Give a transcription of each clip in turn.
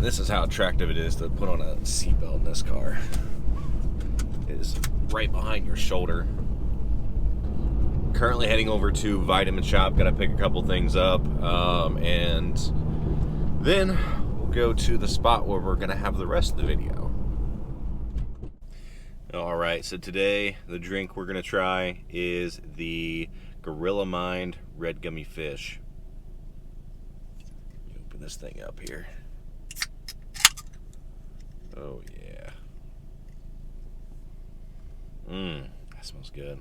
This is how attractive it is to put on a seatbelt in this car. It is right behind your shoulder. Currently heading over to Vitamin Shop. Gotta pick a couple things up, and then we'll go to the spot where we're gonna have the rest of the video. Alright, so today the drink we're gonna try is the Gorilla Mind Red Gummy Fish. Open this thing up here. Oh yeah. That smells good.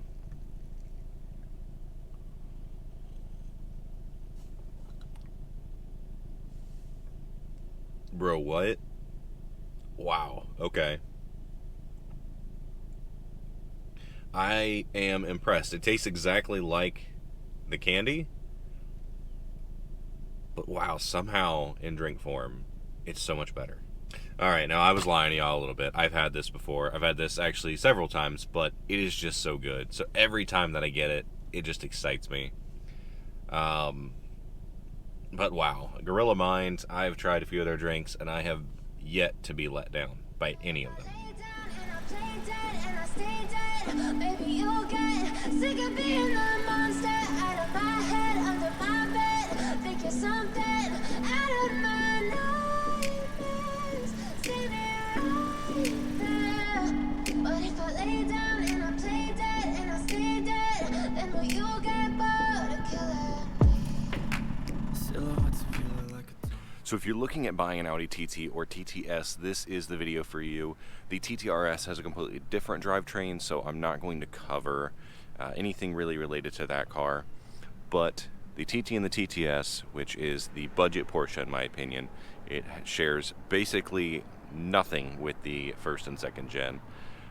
Bro, what? Wow, okay. I am impressed. It tastes exactly like the candy, but wow, somehow in drink form, it's so much better. Alright, now I was lying to y'all a little bit. I've had this before. I've had this actually several times, but it is just so good. So every time that I get it, it just excites me. But wow, Gorilla Mind, I've tried a few of their drinks, and I have yet to be let down by any of them. Baby, you'll get sick of being the monster out of my head, under my bed. Think you're something out of my nightmares. See me right there. But if I lay down and I play dead and I stay dead, then will you get bored of killing me? So if you're looking at buying an Audi TT or TTS, this is the video for you. The TTRS has a completely different drivetrain, so I'm not going to cover anything really related to that car. But the TT and the TTS, which is the budget portion in my opinion, it shares basically nothing with the first and second gen.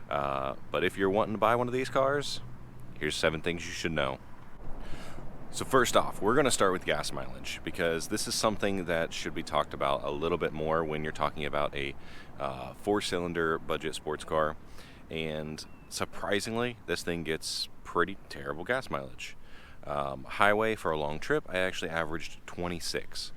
But if you're wanting to buy one of these cars, here's 7 things you should know. So first off, we're going to start with gas mileage, because this is something that should be talked about a little bit more when you're talking about a 4-cylinder budget sports car. And surprisingly, this thing gets pretty terrible gas mileage. Highway for a long trip, I actually averaged 26.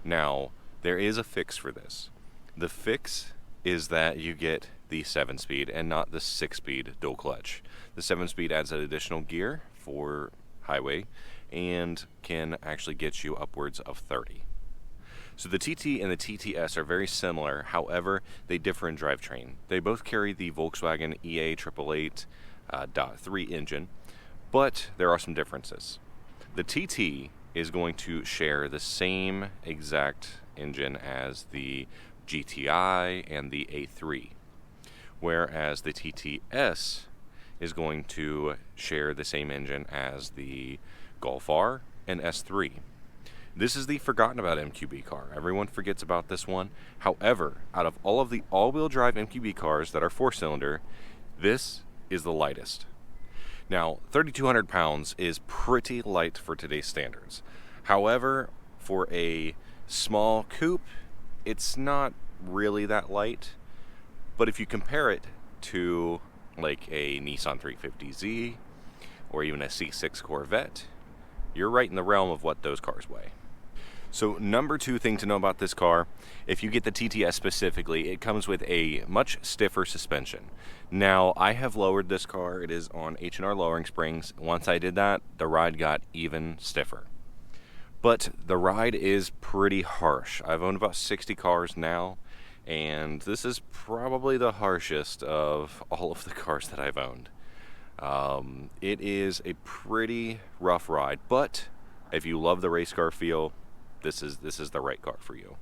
Now, there is a fix for this. The fix is that you get the 7-speed and not the 6-speed dual clutch. The 7-speed adds an additional gear for highway and can actually get you upwards of 30. So the TT and the TTS are very similar, however, they differ in drivetrain. They both carry the Volkswagen EA 888.3 engine, but there are some differences. The TT is going to share the same exact engine as the GTI and the A3, whereas the TTS is going to share the same engine as the Golf R and S3. This is the forgotten about MQB car. Everyone forgets about this one. However, out of all of the all-wheel drive MQB cars that are 4-cylinder, this is the lightest. Now, 3,200 pounds is pretty light for today's standards. However, for a small coupe, it's not really that light. But if you compare it to like a Nissan 350Z or even a C6 Corvette, you're right in the realm of what those cars weigh. So number 2 thing to know about this car, if you get the TTS specifically, it comes with a much stiffer suspension. Now, I have lowered this car. It is on H&R lowering springs. Once I did that, the ride got even stiffer. But the ride is pretty harsh. I've owned about 60 cars now, and this is probably the harshest of all of the cars that I've owned. It is a pretty rough ride, but if you love the race car feel, this is the right car for you.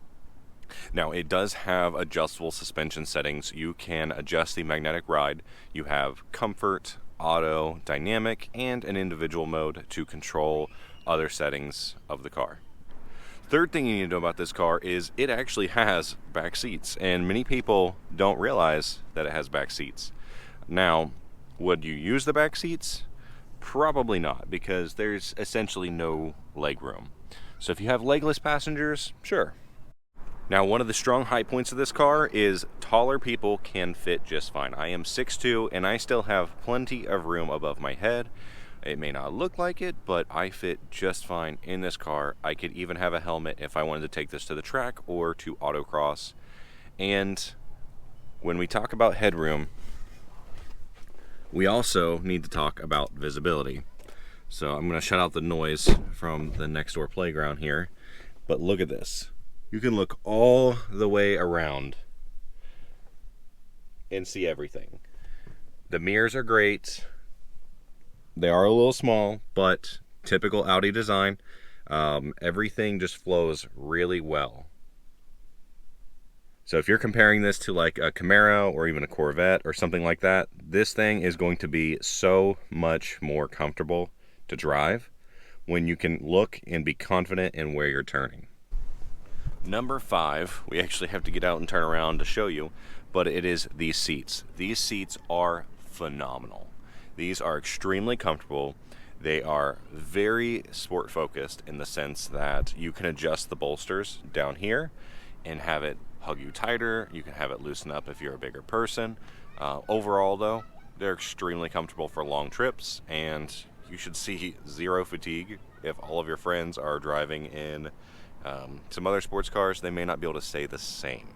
Now, it does have adjustable suspension settings. You can adjust the magnetic ride. You have comfort, auto, dynamic, and an individual mode to control other settings of the car. Third thing you need to know about this car is it actually has back seats, and many people don't realize that it has back seats. Now, would you use the back seats? Probably not, because there's essentially no leg room. So if you have legless passengers, sure. Now, one of the strong high points of this car is taller people can fit just fine. I am 6'2", and I still have plenty of room above my head. It may not look like it, but I fit just fine in this car. I could even have a helmet if I wanted to take this to the track or to autocross. And when we talk about headroom, we also need to talk about visibility. So I'm going to shut out the noise from the next door playground here, but look at this. You can look all the way around and see everything. The mirrors are great. They are a little small, but typical Audi design. Everything just flows really well. So if you're comparing this to like a Camaro or even a Corvette or something like that, this thing is going to be so much more comfortable to drive when you can look and be confident in where you're turning. Number 5, we actually have to get out and turn around to show you, but it is these seats. These seats are phenomenal. These are extremely comfortable. They are very sport focused in the sense that you can adjust the bolsters down here and have it hug you tighter. You can have it loosen up if you're a bigger person. Overall though, they're extremely comfortable for long trips, and you should see zero fatigue. If all of your friends are driving in some other sports cars, they may not be able to say the same.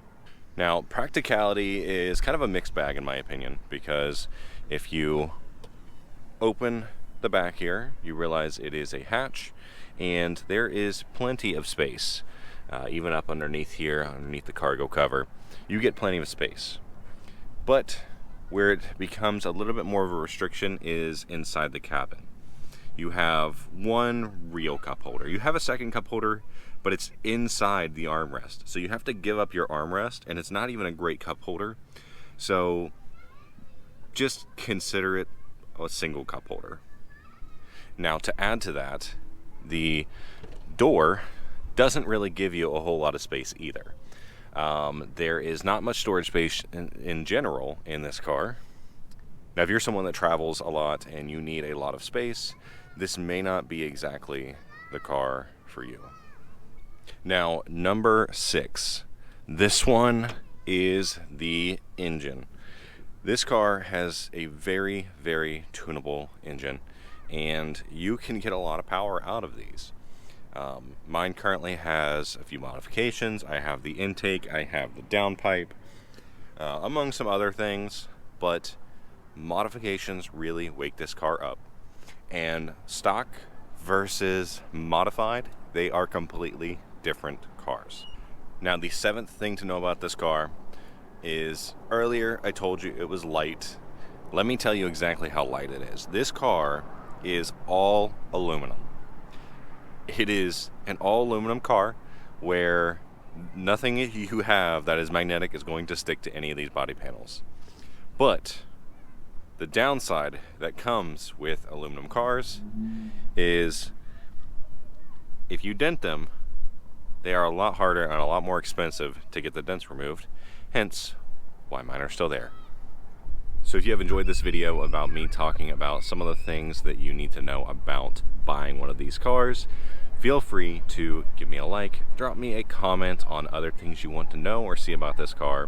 Now, practicality is kind of a mixed bag in my opinion, because if you open the back here, you realize it is a hatch, and there is plenty of space. Even up underneath here, underneath the cargo cover, you get plenty of space. But where it becomes a little bit more of a restriction is inside the cabin. You have one real cup holder. You have a second cup holder, but it's inside the armrest. So you have to give up your armrest, and it's not even a great cup holder. So just consider it a single cup holder. Now, to add to that, the door doesn't really give you a whole lot of space either. There is not much storage space in general in this car. Now, if you're someone that travels a lot and you need a lot of space, this may not be exactly the car for you. Now, number 6. This one is the engine. This car has a very, very tunable engine, and you can get a lot of power out of these. Mine currently has a few modifications. I have the intake, I have the downpipe, among some other things, but modifications really wake this car up. And stock versus modified, they are completely different cars. Now, the 7th thing to know about this car is, earlier I told you it was light. Let me tell you exactly how light it is. This car is all aluminum. It is an all aluminum car where nothing you have that is magnetic is going to stick to any of these body panels. But the downside that comes with aluminum cars is if you dent them, they are a lot harder and a lot more expensive to get the dents removed, hence why mine are still there. So if you have enjoyed this video about me talking about some of the things that you need to know about buying one of these cars, feel free to give me a like, drop me a comment on other things you want to know or see about this car,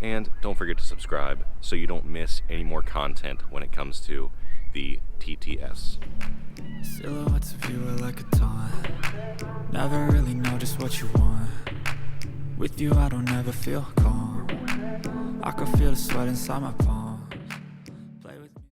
and don't forget to subscribe so you don't miss any more content when it comes to the TTS. Silhouettes of you are like a taunt. Never really know just what you want. With you I don't ever feel calm. I can feel the sweat inside my palm.